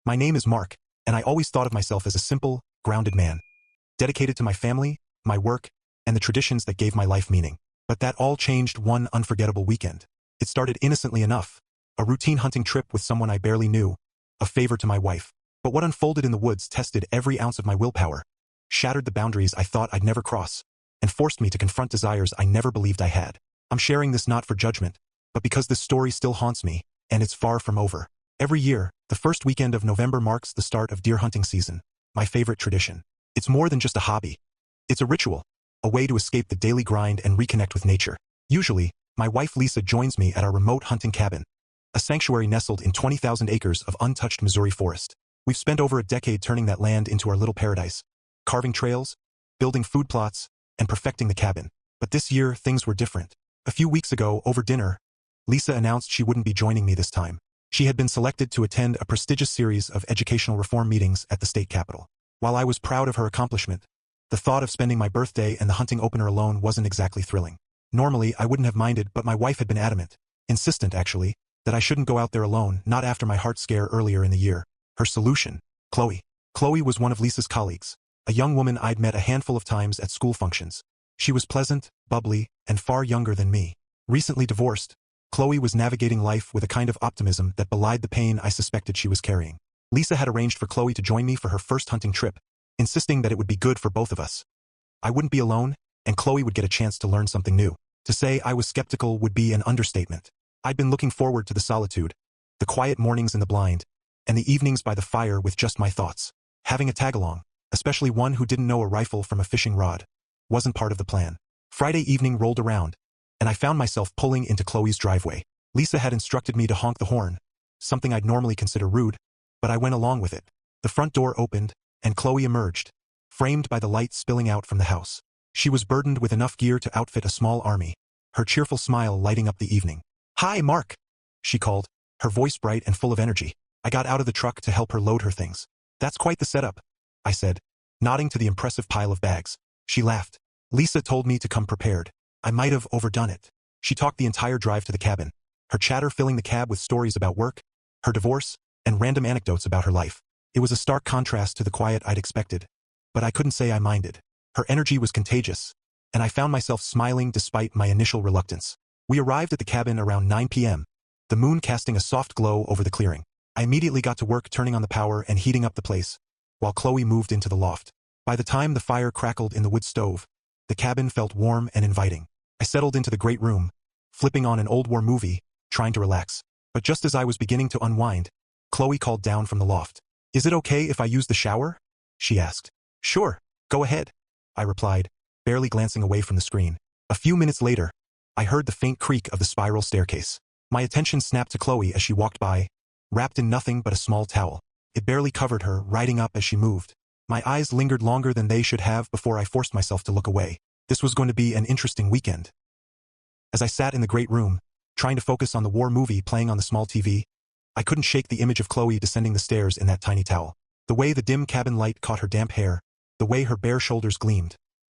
My name is Mark, and I always thought of myself as a simple, grounded man, dedicated to my family, my work, and the traditions that gave my life meaning. But that all changed one unforgettable weekend. It started innocently enough, a routine hunting trip with someone I barely knew, a favor to my wife. But what unfolded in the woods tested every ounce of my willpower, shattered the boundaries I thought I'd never cross, and forced me to confront desires I never believed I had. I'm sharing this not for judgment, but because this story still haunts me, and it's far from over. Every year, the first weekend of November marks the start of deer hunting season, my favorite tradition. It's more than just a hobby. It's a ritual, a way to escape the daily grind and reconnect with nature. Usually, my wife Lisa joins me at our remote hunting cabin, a sanctuary nestled in 20,000 acres of untouched Missouri forest. We've spent over a decade turning that land into our little paradise, carving trails, building food plots, and perfecting the cabin. But this year, things were different. A few weeks ago, over dinner, Lisa announced she wouldn't be joining me this time. She had been selected to attend a prestigious series of educational reform meetings at the state capitol. While I was proud of her accomplishment, the thought of spending my birthday and the hunting opener alone wasn't exactly thrilling. Normally, I wouldn't have minded, but my wife had been adamant, insistent actually, that I shouldn't go out there alone, not after my heart scare earlier in the year. Her solution, Chloe. Chloe was one of Lisa's colleagues, a young woman I'd met a handful of times at school functions. She was pleasant, bubbly, and far younger than me. Recently divorced, Chloe was navigating life with a kind of optimism that belied the pain I suspected she was carrying. Lisa had arranged for Chloe to join me for her first hunting trip, insisting that it would be good for both of us. I wouldn't be alone, and Chloe would get a chance to learn something new. To say I was skeptical would be an understatement. I'd been looking forward to the solitude, the quiet mornings in the blind, and the evenings by the fire with just my thoughts. Having a tag-along, especially one who didn't know a rifle from a fishing rod, wasn't part of the plan. Friday evening rolled around, and I found myself pulling into Chloe's driveway. Lisa had instructed me to honk the horn, something I'd normally consider rude, but I went along with it. The front door opened, and Chloe emerged, framed by the light spilling out from the house. She was burdened with enough gear to outfit a small army, her cheerful smile lighting up the evening. "Hi, Mark," she called, her voice bright and full of energy. I got out of the truck to help her load her things. "That's quite the setup," I said, nodding to the impressive pile of bags. She laughed. "Lisa told me to come prepared. I might have overdone it." She talked the entire drive to the cabin, her chatter filling the cab with stories about work, her divorce, and random anecdotes about her life. It was a stark contrast to the quiet I'd expected, but I couldn't say I minded. Her energy was contagious, and I found myself smiling despite my initial reluctance. We arrived at the cabin around 9 p.m., the moon casting a soft glow over the clearing. I immediately got to work turning on the power and heating up the place, while Chloe moved into the loft. By the time the fire crackled in the wood stove, the cabin felt warm and inviting. I settled into the great room, flipping on an old war movie, trying to relax. But just as I was beginning to unwind, Chloe called down from the loft. "Is it okay if I use the shower?" she asked. "Sure, go ahead," I replied, barely glancing away from the screen. A few minutes later, I heard the faint creak of the spiral staircase. My attention snapped to Chloe as she walked by, wrapped in nothing but a small towel. It barely covered her, riding up as she moved. My eyes lingered longer than they should have before I forced myself to look away. This was going to be an interesting weekend. As I sat in the great room, trying to focus on the war movie playing on the small TV, I couldn't shake the image of Chloe descending the stairs in that tiny towel. The way the dim cabin light caught her damp hair, the way her bare shoulders gleamed.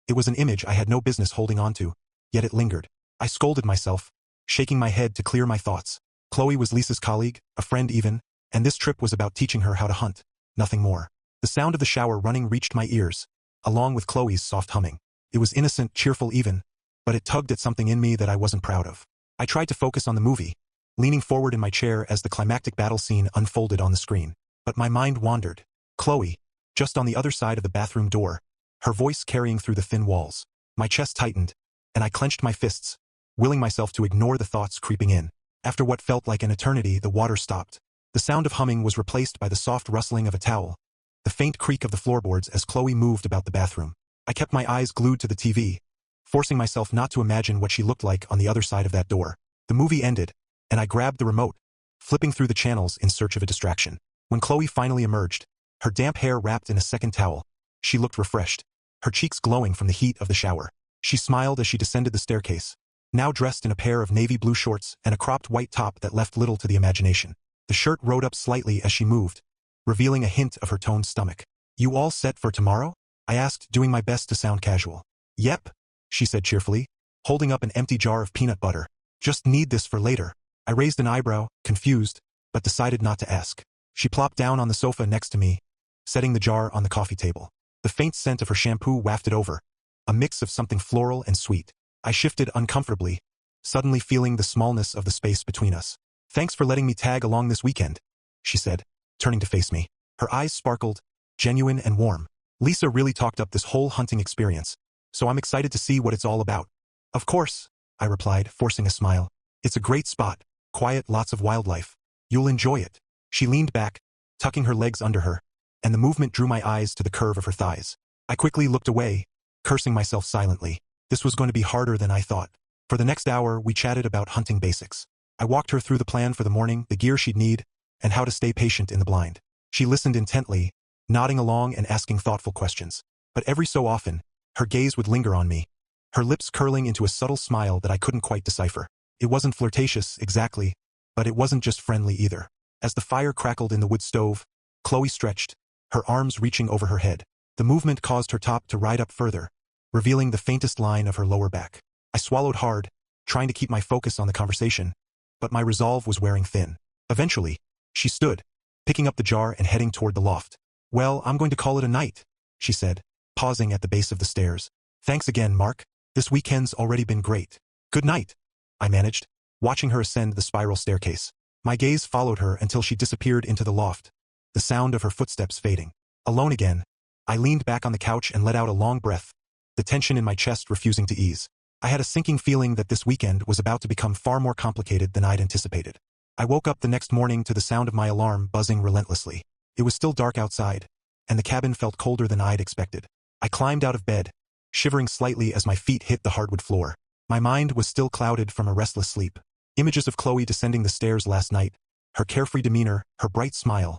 It was an image I had no business holding on to, yet it lingered. I scolded myself, shaking my head to clear my thoughts. Chloe was Lisa's colleague, a friend even, and this trip was about teaching her how to hunt, nothing more. The sound of the shower running reached my ears, along with Chloe's soft humming. It was innocent, cheerful even, but it tugged at something in me that I wasn't proud of. I tried to focus on the movie, leaning forward in my chair as the climactic battle scene unfolded on the screen. But my mind wandered. Chloe, just on the other side of the bathroom door, her voice carrying through the thin walls. My chest tightened, and I clenched my fists, willing myself to ignore the thoughts creeping in. After what felt like an eternity, the water stopped. The sound of humming was replaced by the soft rustling of a towel, the faint creak of the floorboards as Chloe moved about the bathroom. I kept my eyes glued to the TV, forcing myself not to imagine what she looked like on the other side of that door. The movie ended, and I grabbed the remote, flipping through the channels in search of a distraction. When Chloe finally emerged, her damp hair wrapped in a second towel, she looked refreshed, her cheeks glowing from the heat of the shower. She smiled as she descended the staircase, now dressed in a pair of navy blue shorts and a cropped white top that left little to the imagination. The shirt rode up slightly as she moved, revealing a hint of her toned stomach. "You all set for tomorrow?" I asked, doing my best to sound casual. "Yep," she said cheerfully, holding up an empty jar of peanut butter. "Just need this for later." I raised an eyebrow, confused, but decided not to ask. She plopped down on the sofa next to me, setting the jar on the coffee table. The faint scent of her shampoo wafted over, a mix of something floral and sweet. I shifted uncomfortably, suddenly feeling the smallness of the space between us. "Thanks for letting me tag along this weekend," she said, turning to face me. Her eyes sparkled, genuine and warm. "Lisa really talked up this whole hunting experience, so I'm excited to see what it's all about." "Of course," I replied, forcing a smile. "It's a great spot, quiet, lots of wildlife. You'll enjoy it." She leaned back, tucking her legs under her, and the movement drew my eyes to the curve of her thighs. I quickly looked away, cursing myself silently. This was going to be harder than I thought. For the next hour, we chatted about hunting basics. I walked her through the plan for the morning, the gear she'd need, and how to stay patient in the blind. She listened intently, nodding along and asking thoughtful questions. But every so often, her gaze would linger on me, her lips curling into a subtle smile that I couldn't quite decipher. It wasn't flirtatious, exactly, but it wasn't just friendly either. As the fire crackled in the wood stove, Chloe stretched, her arms reaching over her head. The movement caused her top to ride up further, revealing the faintest line of her lower back. I swallowed hard, trying to keep my focus on the conversation, but my resolve was wearing thin. Eventually, she stood, picking up the jar and heading toward the loft. "Well, I'm going to call it a night," she said, pausing at the base of the stairs. "Thanks again, Mark. This weekend's already been great." "Good night," I managed, watching her ascend the spiral staircase. My gaze followed her until she disappeared into the loft, the sound of her footsteps fading. Alone again, I leaned back on the couch and let out a long breath, the tension in my chest refusing to ease. I had a sinking feeling that this weekend was about to become far more complicated than I'd anticipated. I woke up the next morning to the sound of my alarm buzzing relentlessly. It was still dark outside, and the cabin felt colder than I'd expected. I climbed out of bed, shivering slightly as my feet hit the hardwood floor. My mind was still clouded from a restless sleep. Images of Chloe descending the stairs last night, her carefree demeanor, her bright smile,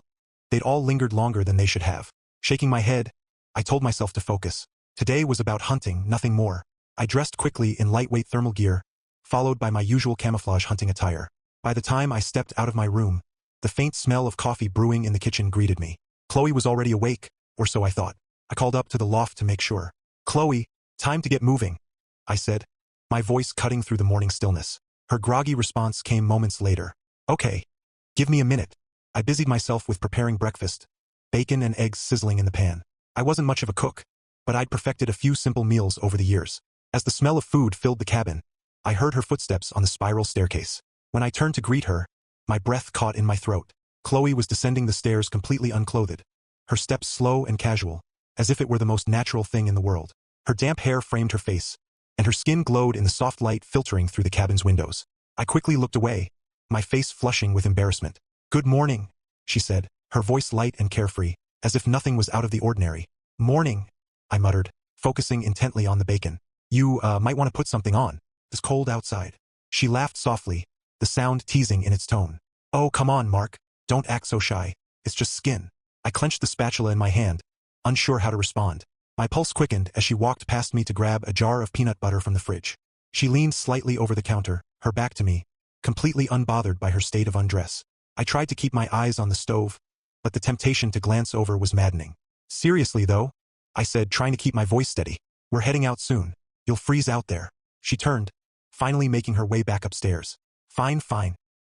they'd all lingered longer than they should have. Shaking my head, I told myself to focus. Today was about hunting, nothing more. I dressed quickly in lightweight thermal gear, followed by my usual camouflage hunting attire. By the time I stepped out of my room, the faint smell of coffee brewing in the kitchen greeted me. Chloe was already awake, or so I thought. I called up to the loft to make sure. "Chloe, time to get moving," I said, my voice cutting through the morning stillness. Her groggy response came moments later. "Okay. Give me a minute." I busied myself with preparing breakfast, bacon and eggs sizzling in the pan. I wasn't much of a cook, but I'd perfected a few simple meals over the years. As the smell of food filled the cabin, I heard her footsteps on the spiral staircase. When I turned to greet her, my breath caught in my throat. Chloe was descending the stairs completely unclothed, her steps slow and casual, as if it were the most natural thing in the world. Her damp hair framed her face, and her skin glowed in the soft light filtering through the cabin's windows. I quickly looked away, my face flushing with embarrassment. "Good morning," she said, her voice light and carefree, as if nothing was out of the ordinary. "Morning," I muttered, focusing intently on the bacon. You might want to put something on. It's cold outside." She laughed softly, the sound teasing in its tone. "Oh, come on, Mark. Don't act so shy. It's just skin." I clenched the spatula in my hand, unsure how to respond. My pulse quickened as she walked past me to grab a jar of peanut butter from the fridge. She leaned slightly over the counter, her back to me, completely unbothered by her state of undress. I tried to keep my eyes on the stove, but the temptation to glance over was maddening. "Seriously, though," I said, trying to keep my voice steady. "We're heading out soon. You'll freeze out there." She turned, finally making her way back upstairs. Fine.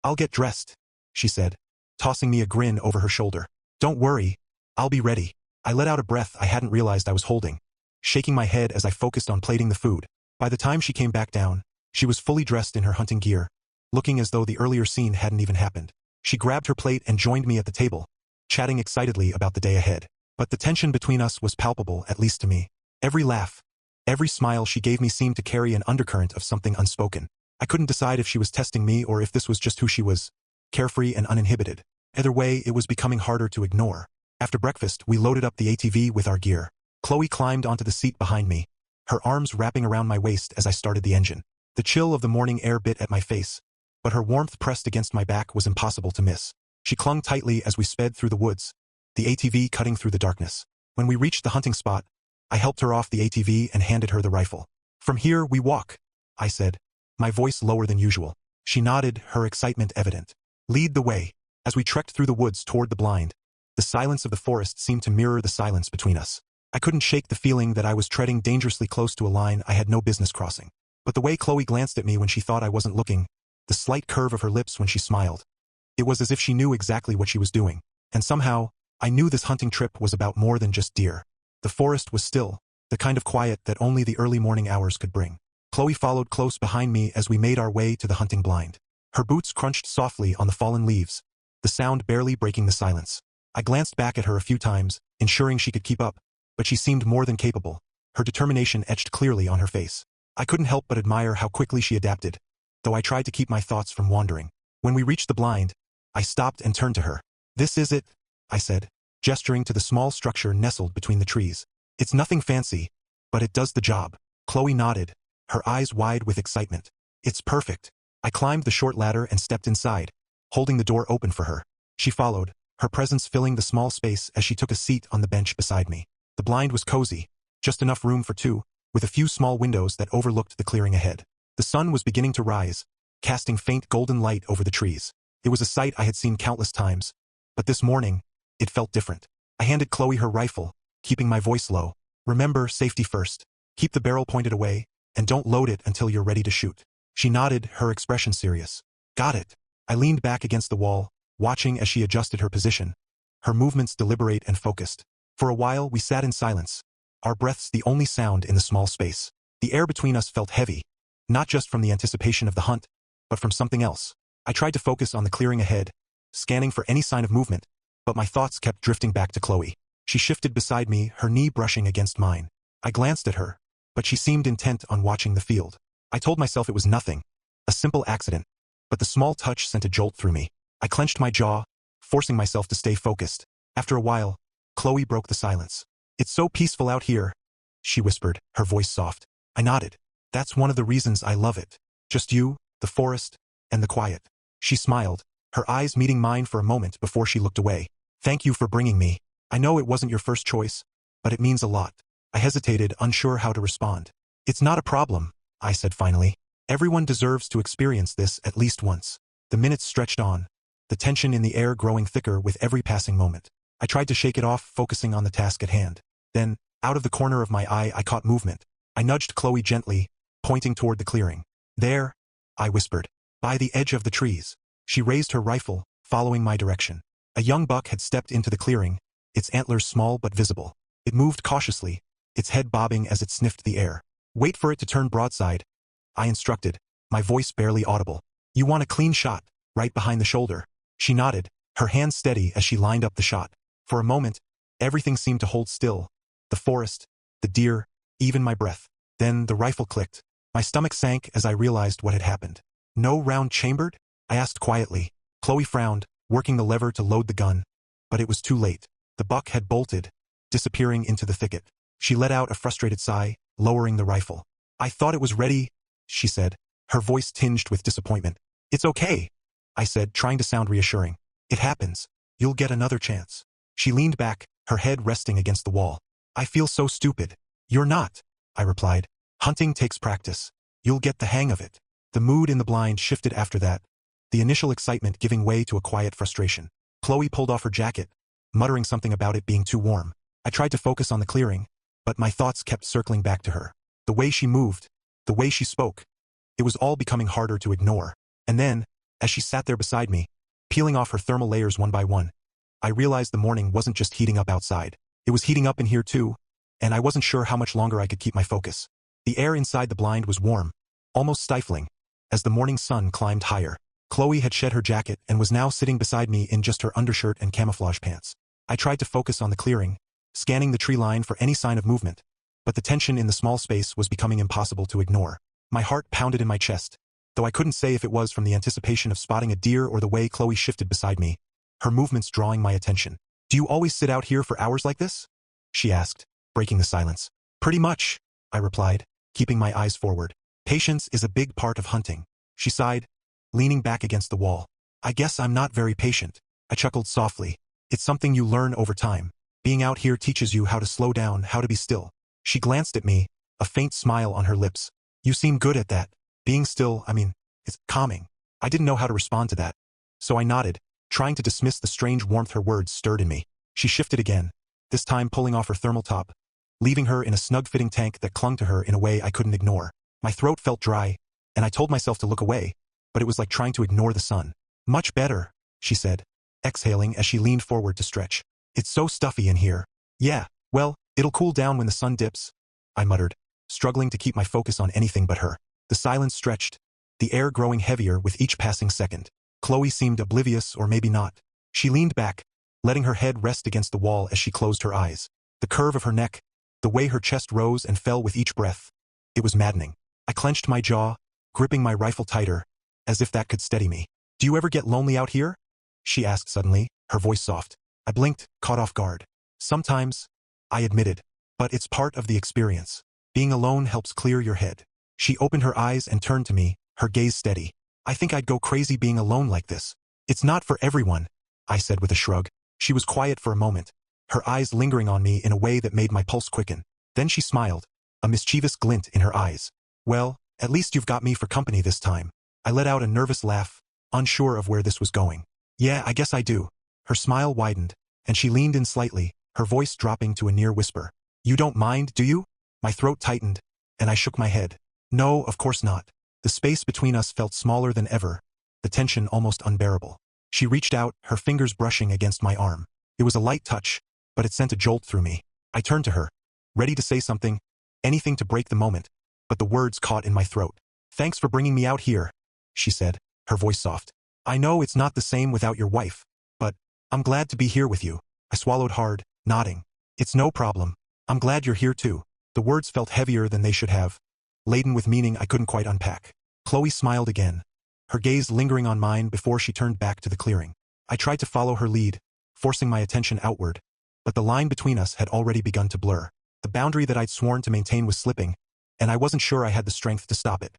I'll get dressed," she said, tossing me a grin over her shoulder. "Don't worry. I'll be ready." I let out a breath I hadn't realized I was holding, shaking my head as I focused on plating the food. By the time she came back down, she was fully dressed in her hunting gear, looking as though the earlier scene hadn't even happened. She grabbed her plate and joined me at the table, chatting excitedly about the day ahead. But the tension between us was palpable, at least to me. Every laugh, every smile she gave me seemed to carry an undercurrent of something unspoken. I couldn't decide if she was testing me or if this was just who she was, carefree and uninhibited. Either way, it was becoming harder to ignore. After breakfast, we loaded up the ATV with our gear. Chloe climbed onto the seat behind me, her arms wrapping around my waist as I started the engine. The chill of the morning air bit at my face, but her warmth pressed against my back was impossible to miss. She clung tightly as we sped through the woods, the ATV cutting through the darkness. When we reached the hunting spot, I helped her off the ATV and handed her the rifle. "From here, we walk," I said, my voice lower than usual. She nodded, her excitement evident. "Lead the way." As we trekked through the woods toward the blind, the silence of the forest seemed to mirror the silence between us. I couldn't shake the feeling that I was treading dangerously close to a line I had no business crossing. But the way Chloe glanced at me when she thought I wasn't looking, the slight curve of her lips when she smiled, it was as if she knew exactly what she was doing. And somehow, I knew this hunting trip was about more than just deer. The forest was still, the kind of quiet that only the early morning hours could bring. Chloe followed close behind me as we made our way to the hunting blind. Her boots crunched softly on the fallen leaves, the sound barely breaking the silence. I glanced back at her a few times, ensuring she could keep up, but she seemed more than capable, her determination etched clearly on her face. I couldn't help but admire how quickly she adapted, though I tried to keep my thoughts from wandering. When we reached the blind, I stopped and turned to her. "This is it," I said, gesturing to the small structure nestled between the trees. "It's nothing fancy, but it does the job." Chloe nodded, her eyes wide with excitement. "It's perfect." I climbed the short ladder and stepped inside, holding the door open for her. She followed, her presence filling the small space as she took a seat on the bench beside me. The blind was cozy, just enough room for two, with a few small windows that overlooked the clearing ahead. The sun was beginning to rise, casting faint golden light over the trees. It was a sight I had seen countless times, but this morning, it felt different. I handed Chloe her rifle, keeping my voice low. "Remember, safety first. Keep the barrel pointed away, and don't load it until you're ready to shoot." She nodded, her expression serious. "Got it." I leaned back against the wall, watching as she adjusted her position, her movements deliberate and focused. For a while we sat in silence, our breaths the only sound in the small space. The air between us felt heavy, not just from the anticipation of the hunt, but from something else. I tried to focus on the clearing ahead, scanning for any sign of movement, but my thoughts kept drifting back to Chloe. She shifted beside me, her knee brushing against mine. I glanced at her, but she seemed intent on watching the field. I told myself it was nothing, a simple accident, but the small touch sent a jolt through me. I clenched my jaw, forcing myself to stay focused. After a while, Chloe broke the silence. "It's so peaceful out here," she whispered, her voice soft. I nodded. "That's one of the reasons I love it. Just you, the forest, and the quiet." She smiled, her eyes meeting mine for a moment before she looked away. "Thank you for bringing me. I know it wasn't your first choice, but it means a lot." I hesitated, unsure how to respond. "It's not a problem," I said finally. "Everyone deserves to experience this at least once." The minutes stretched on, the tension in the air growing thicker with every passing moment. I tried to shake it off, focusing on the task at hand. Then, out of the corner of my eye, I caught movement. I nudged Chloe gently, pointing toward the clearing. "There," I whispered, "by the edge of the trees." She raised her rifle, following my direction. A young buck had stepped into the clearing, its antlers small but visible. It moved cautiously, its head bobbing as it sniffed the air. "Wait for it to turn broadside," I instructed, my voice barely audible. "You want a clean shot, right behind the shoulder." She nodded, her hands steady as she lined up the shot. For a moment, everything seemed to hold still. The forest, the deer, even my breath. Then the rifle clicked. My stomach sank as I realized what had happened. "No round chambered?" I asked quietly. Chloe frowned, working the lever to load the gun. But it was too late. The buck had bolted, disappearing into the thicket. She let out a frustrated sigh, lowering the rifle. "I thought it was ready," she said, her voice tinged with disappointment. "It's okay," I said, trying to sound reassuring. "It happens. You'll get another chance." She leaned back, her head resting against the wall. "I feel so stupid." "You're not," I replied. "Hunting takes practice. You'll get the hang of it." The mood in the blind shifted after that, the initial excitement giving way to a quiet frustration. Chloe pulled off her jacket, muttering something about it being too warm. I tried to focus on the clearing, but my thoughts kept circling back to her. The way she moved, the way she spoke. It was all becoming harder to ignore. And then, as she sat there beside me, peeling off her thermal layers one by one, I realized the morning wasn't just heating up outside. It was heating up in here too, and I wasn't sure how much longer I could keep my focus. The air inside the blind was warm, almost stifling, as the morning sun climbed higher. Chloe had shed her jacket and was now sitting beside me in just her undershirt and camouflage pants. I tried to focus on the clearing, scanning the tree line for any sign of movement, but the tension in the small space was becoming impossible to ignore. My heart pounded in my chest, though I couldn't say if it was from the anticipation of spotting a deer or the way Chloe shifted beside me, her movements drawing my attention. "Do you always sit out here for hours like this?" she asked, breaking the silence. "Pretty much," I replied, keeping my eyes forward. "Patience is a big part of hunting." She sighed, leaning back against the wall. "I guess I'm not very patient." I chuckled softly. "It's something you learn over time. Being out here teaches you how to slow down, how to be still." She glanced at me, a faint smile on her lips. "You seem good at that. Being still, it's calming." I didn't know how to respond to that, so I nodded, trying to dismiss the strange warmth her words stirred in me. She shifted again, this time pulling off her thermal top, leaving her in a snug-fitting tank that clung to her in a way I couldn't ignore. My throat felt dry, and I told myself to look away, but it was like trying to ignore the sun. "Much better," she said, exhaling as she leaned forward to stretch. It's so stuffy in here. Yeah, well, it'll cool down when the sun dips, I muttered, struggling to keep my focus on anything but her. The silence stretched, the air growing heavier with each passing second. Chloe seemed oblivious, or maybe not. She leaned back, letting her head rest against the wall as she closed her eyes. The curve of her neck, the way her chest rose and fell with each breath. It was maddening. I clenched my jaw, gripping my rifle tighter, as if that could steady me. Do you ever get lonely out here? She asked suddenly, her voice soft. I blinked, caught off guard. Sometimes, I admitted, but it's part of the experience. Being alone helps clear your head. She opened her eyes and turned to me, her gaze steady. I think I'd go crazy being alone like this. It's not for everyone, I said with a shrug. She was quiet for a moment, her eyes lingering on me in a way that made my pulse quicken. Then she smiled, a mischievous glint in her eyes. Well, at least you've got me for company this time. I let out a nervous laugh, unsure of where this was going. Yeah, I guess I do. Her smile widened, and she leaned in slightly, her voice dropping to a near whisper. You don't mind, do you? My throat tightened, and I shook my head. No, of course not. The space between us felt smaller than ever, the tension almost unbearable. She reached out, her fingers brushing against my arm. It was a light touch, but it sent a jolt through me. I turned to her, ready to say something, anything to break the moment, but the words caught in my throat. Thanks for bringing me out here, she said, her voice soft. I know it's not the same without your wife, but I'm glad to be here with you. I swallowed hard, nodding. It's no problem. I'm glad you're here too. The words felt heavier than they should have, laden with meaning I couldn't quite unpack. Chloe smiled again, her gaze lingering on mine before she turned back to the clearing. I tried to follow her lead, forcing my attention outward, but the line between us had already begun to blur. The boundary that I'd sworn to maintain was slipping, and I wasn't sure I had the strength to stop it.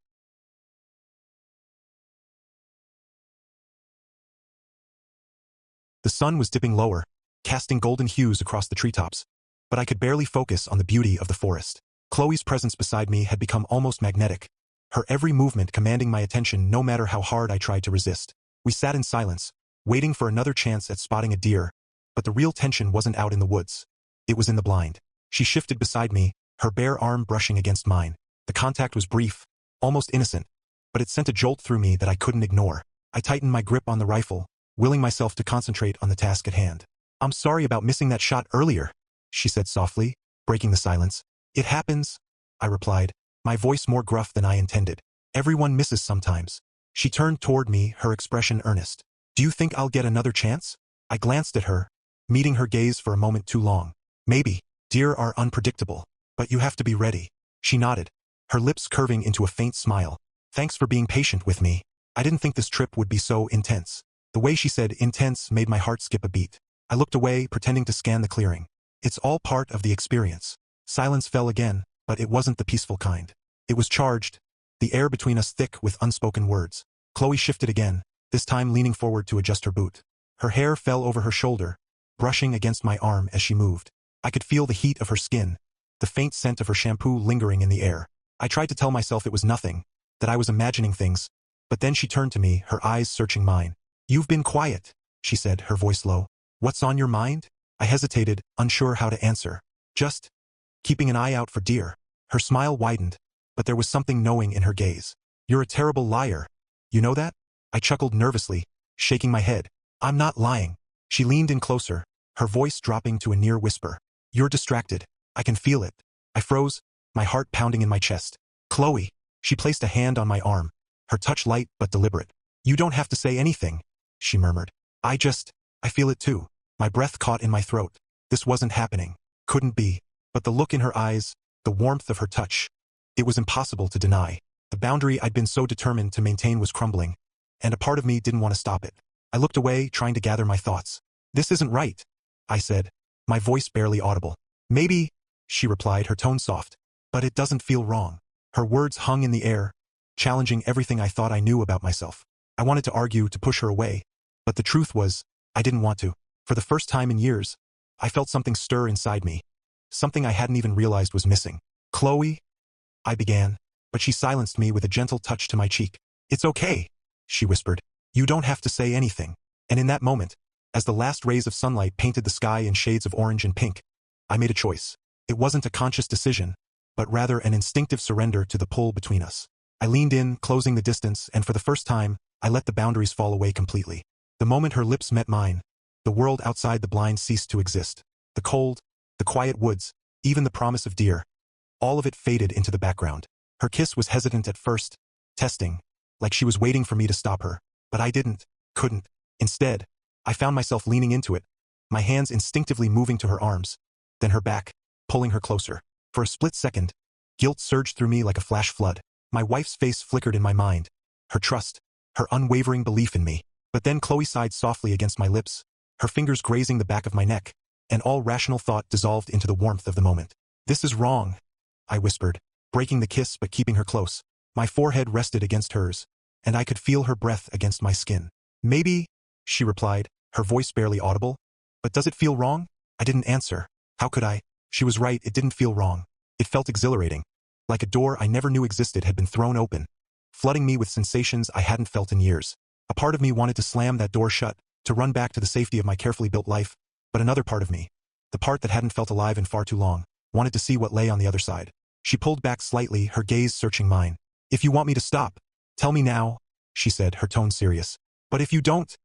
The sun was dipping lower, casting golden hues across the treetops, but I could barely focus on the beauty of the forest. Chloe's presence beside me had become almost magnetic, her every movement commanding my attention no matter how hard I tried to resist. We sat in silence, waiting for another chance at spotting a deer, but the real tension wasn't out in the woods. It was in the blind. She shifted beside me, her bare arm brushing against mine. The contact was brief, almost innocent, but it sent a jolt through me that I couldn't ignore. I tightened my grip on the rifle, willing myself to concentrate on the task at hand. I'm sorry about missing that shot earlier, she said softly, breaking the silence. It happens, I replied, my voice more gruff than I intended. Everyone misses sometimes. She turned toward me, her expression earnest. Do you think I'll get another chance? I glanced at her, meeting her gaze for a moment too long. Maybe. Deer are unpredictable, but you have to be ready. She nodded, her lips curving into a faint smile. Thanks for being patient with me. I didn't think this trip would be so intense. The way she said intense made my heart skip a beat. I looked away, pretending to scan the clearing. It's all part of the experience. Silence fell again, but it wasn't the peaceful kind. It was charged, the air between us thick with unspoken words. Chloe shifted again, this time leaning forward to adjust her boot. Her hair fell over her shoulder, brushing against my arm as she moved. I could feel the heat of her skin, the faint scent of her shampoo lingering in the air. I tried to tell myself it was nothing, that I was imagining things, but then she turned to me, her eyes searching mine. You've been quiet, she said, her voice low. What's on your mind? I hesitated, unsure how to answer. Just keeping an eye out for deer. Her smile widened, but there was something knowing in her gaze. You're a terrible liar. You know that? I chuckled nervously, shaking my head. I'm not lying. She leaned in closer, her voice dropping to a near whisper. You're distracted. I can feel it. I froze, my heart pounding in my chest. Chloe. She placed a hand on my arm, her touch light but deliberate. You don't have to say anything, she murmured. I feel it too. My breath caught in my throat. This wasn't happening. Couldn't be. But the look in her eyes, the warmth of her touch. It was impossible to deny. The boundary I'd been so determined to maintain was crumbling, and a part of me didn't want to stop it. I looked away, trying to gather my thoughts. This isn't right, I said, my voice barely audible. Maybe, she replied, her tone soft, but it doesn't feel wrong. Her words hung in the air, challenging everything I thought I knew about myself. I wanted to argue, to push her away, but the truth was, I didn't want to. For the first time in years, I felt something stir inside me, something I hadn't even realized was missing. Chloe, I began, but she silenced me with a gentle touch to my cheek. It's okay, she whispered. You don't have to say anything. And in that moment, as the last rays of sunlight painted the sky in shades of orange and pink, I made a choice. It wasn't a conscious decision, but rather an instinctive surrender to the pull between us. I leaned in, closing the distance, and for the first time, I let the boundaries fall away completely. The moment her lips met mine, The world outside the blind ceased to exist. The cold, the quiet woods, even the promise of deer. All of it faded into the background. Her kiss was hesitant at first, testing, like she was waiting for me to stop her. But I couldn't. Instead, I found myself leaning into it, my hands instinctively moving to her arms, then her back, pulling her closer. For a split second, guilt surged through me like a flash flood. My wife's face flickered in my mind, her trust, her unwavering belief in me. But then Chloe sighed softly against my lips, her fingers grazing the back of my neck, and all rational thought dissolved into the warmth of the moment. "This is wrong," I whispered, breaking the kiss but keeping her close. My forehead rested against hers, and I could feel her breath against my skin. "Maybe," she replied, her voice barely audible. "But does it feel wrong?" I didn't answer. How could I? She was right, it didn't feel wrong. It felt exhilarating. Like a door I never knew existed had been thrown open, flooding me with sensations I hadn't felt in years. A part of me wanted to slam that door shut, to run back to the safety of my carefully built life, but another part of me, the part that hadn't felt alive in far too long, wanted to see what lay on the other side. She pulled back slightly, her gaze searching mine. "If you want me to stop, tell me now," she said, her tone serious. "But if you don't,"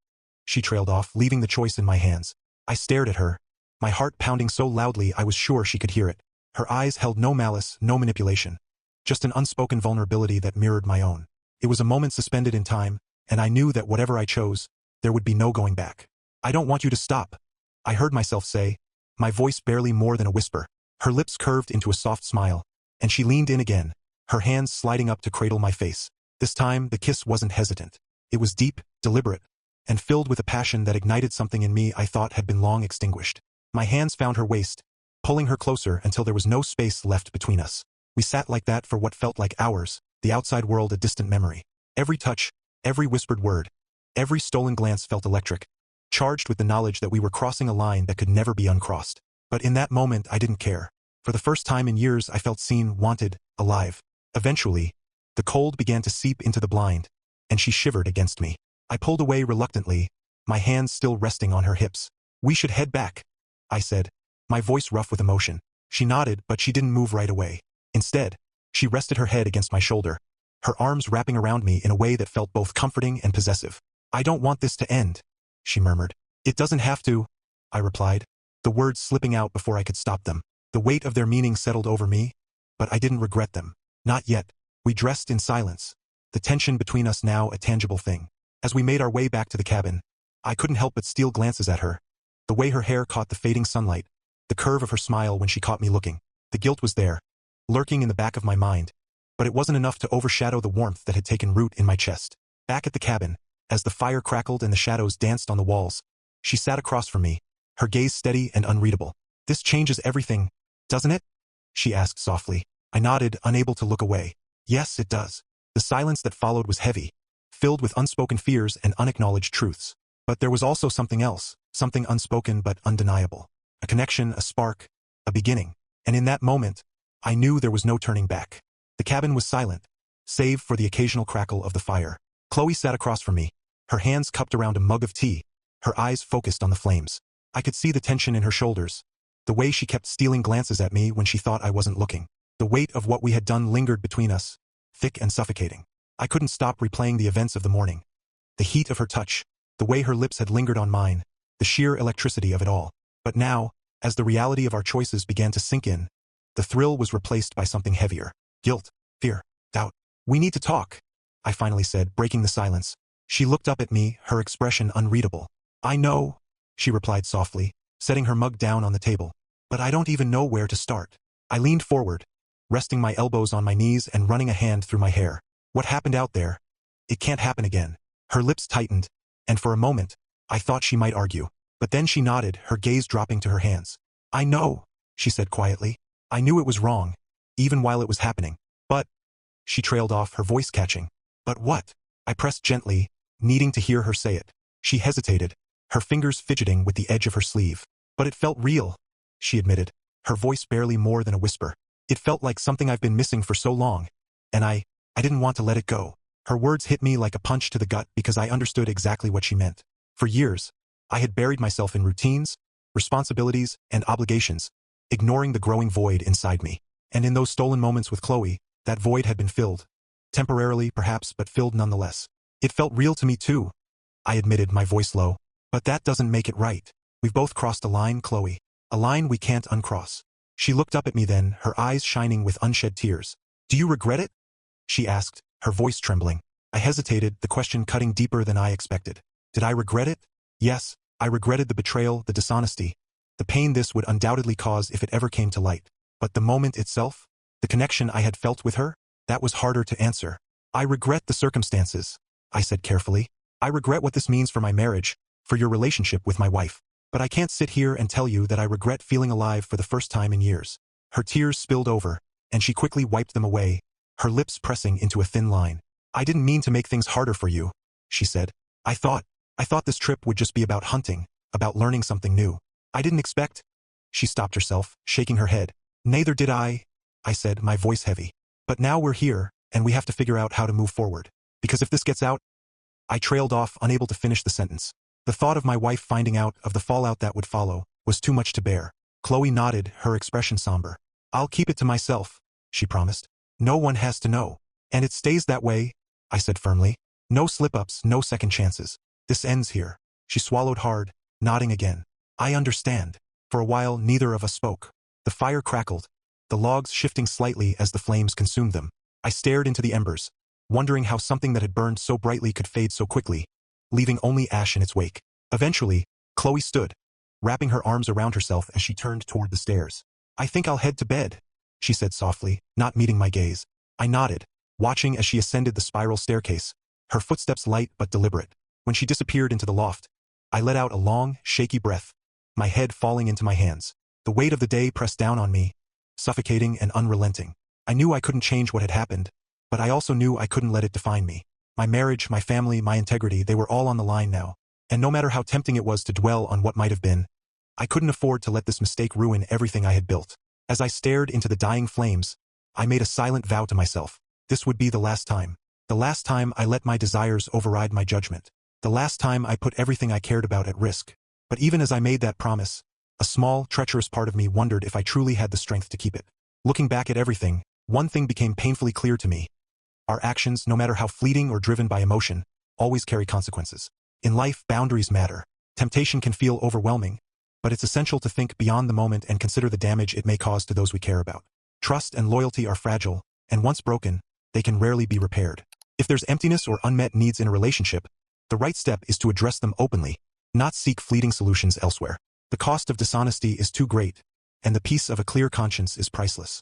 she trailed off, leaving the choice in my hands. I stared at her, my heart pounding so loudly I was sure she could hear it. Her eyes held no malice, no manipulation, just an unspoken vulnerability that mirrored my own. It was a moment suspended in time, and I knew that whatever I chose, there would be no going back. "I don't want you to stop," I heard myself say, my voice barely more than a whisper. Her lips curved into a soft smile, and she leaned in again, her hands sliding up to cradle my face. This time, the kiss wasn't hesitant. It was deep, deliberate, and filled with a passion that ignited something in me I thought had been long extinguished. My hands found her waist, pulling her closer until there was no space left between us. We sat like that for what felt like hours, the outside world a distant memory. Every touch, every whispered word, every stolen glance felt electric, charged with the knowledge that we were crossing a line that could never be uncrossed. But in that moment I didn't care. For the first time in years I felt seen, wanted, alive. Eventually, the cold began to seep into the blind, and she shivered against me. I pulled away reluctantly, my hands still resting on her hips. "We should head back," I said, my voice rough with emotion. She nodded, but she didn't move right away. Instead, she rested her head against my shoulder, her arms wrapping around me in a way that felt both comforting and possessive. "I don't want this to end," she murmured. "It doesn't have to," I replied, the words slipping out before I could stop them. The weight of their meaning settled over me, but I didn't regret them. Not yet. We dressed in silence, the tension between us now a tangible thing. As we made our way back to the cabin, I couldn't help but steal glances at her. The way her hair caught the fading sunlight, the curve of her smile when she caught me looking. The guilt was there, lurking in the back of my mind, but it wasn't enough to overshadow the warmth that had taken root in my chest. Back at the cabin, as the fire crackled and the shadows danced on the walls, she sat across from me, her gaze steady and unreadable. "This changes everything, doesn't it?" she asked softly. I nodded, unable to look away. "Yes, it does." The silence that followed was heavy, filled with unspoken fears and unacknowledged truths. But there was also something else, something unspoken but undeniable. A connection, a spark, a beginning. And in that moment, I knew there was no turning back. The cabin was silent, save for the occasional crackle of the fire. Chloe sat across from me, her hands cupped around a mug of tea, her eyes focused on the flames. I could see the tension in her shoulders, the way she kept stealing glances at me when she thought I wasn't looking. The weight of what we had done lingered between us, thick and suffocating. I couldn't stop replaying the events of the morning. The heat of her touch, the way her lips had lingered on mine, the sheer electricity of it all. But now, as the reality of our choices began to sink in, the thrill was replaced by something heavier. Guilt, fear, doubt. "We need to talk," I finally said, breaking the silence. She looked up at me, her expression unreadable. "I know," she replied softly, setting her mug down on the table. "But I don't even know where to start." I leaned forward, resting my elbows on my knees and running a hand through my hair. "What happened out there? It can't happen again." Her lips tightened, and for a moment, I thought she might argue. But then she nodded, her gaze dropping to her hands. "I know," she said quietly. "I knew it was wrong, even while it was happening. But," she trailed off, her voice catching. "But what?" I pressed gently, needing to hear her say it. She hesitated, her fingers fidgeting with the edge of her sleeve. "But it felt real," she admitted, her voice barely more than a whisper. "It felt like something I've been missing for so long, and I didn't want to let it go." Her words hit me like a punch to the gut because I understood exactly what she meant. For years, I had buried myself in routines, responsibilities, and obligations, ignoring the growing void inside me. And in those stolen moments with Chloe, that void had been filled. Temporarily, perhaps, but filled nonetheless. "It felt real to me too," I admitted, my voice low. But that doesn't make it right. We've both crossed a line, Chloe. A line we can't uncross. She looked up at me then, her eyes shining with unshed tears. Do you regret it? She asked, her voice trembling. I hesitated, the question cutting deeper than I expected. Did I regret it? Yes, I regretted the betrayal, the dishonesty, the pain this would undoubtedly cause if it ever came to light. But the moment itself? The connection I had felt with her? That was harder to answer. I regret the circumstances, I said carefully. I regret what this means for my marriage, for your relationship with my wife. But I can't sit here and tell you that I regret feeling alive for the first time in years. Her tears spilled over, and she quickly wiped them away, her lips pressing into a thin line. I didn't mean to make things harder for you, she said. I thought this trip would just be about hunting, about learning something new. I didn't expect. She stopped herself, shaking her head. Neither did I said, my voice heavy. But now we're here, and we have to figure out how to move forward. Because if this gets out. I trailed off, unable to finish the sentence. The thought of my wife finding out, of the fallout that would follow, was too much to bear. Chloe nodded, her expression somber. I'll keep it to myself, she promised. No one has to know. And it stays that way, I said firmly. No slip-ups, no second chances. This ends here. She swallowed hard, nodding again. I understand. For a while, neither of us spoke. The fire crackled, the logs shifting slightly as the flames consumed them. I stared into the embers, wondering how something that had burned so brightly could fade so quickly, leaving only ash in its wake. Eventually, Chloe stood, wrapping her arms around herself as she turned toward the stairs. I think I'll head to bed, she said softly, not meeting my gaze. I nodded, watching as she ascended the spiral staircase, her footsteps light but deliberate. When she disappeared into the loft, I let out a long, shaky breath, my head falling into my hands. The weight of the day pressed down on me, suffocating and unrelenting. I knew I couldn't change what had happened, but I also knew I couldn't let it define me. My marriage, my family, my integrity, they were all on the line now. And no matter how tempting it was to dwell on what might have been, I couldn't afford to let this mistake ruin everything I had built. As I stared into the dying flames, I made a silent vow to myself. This would be the last time. The last time I let my desires override my judgment. The last time I put everything I cared about at risk. But even as I made that promise, a small, treacherous part of me wondered if I truly had the strength to keep it. Looking back at everything, one thing became painfully clear to me. Our actions, no matter how fleeting or driven by emotion, always carry consequences. In life, boundaries matter. Temptation can feel overwhelming, but it's essential to think beyond the moment and consider the damage it may cause to those we care about. Trust and loyalty are fragile, and once broken, they can rarely be repaired. If there's emptiness or unmet needs in a relationship, the right step is to address them openly, not seek fleeting solutions elsewhere. The cost of dishonesty is too great, and the peace of a clear conscience is priceless.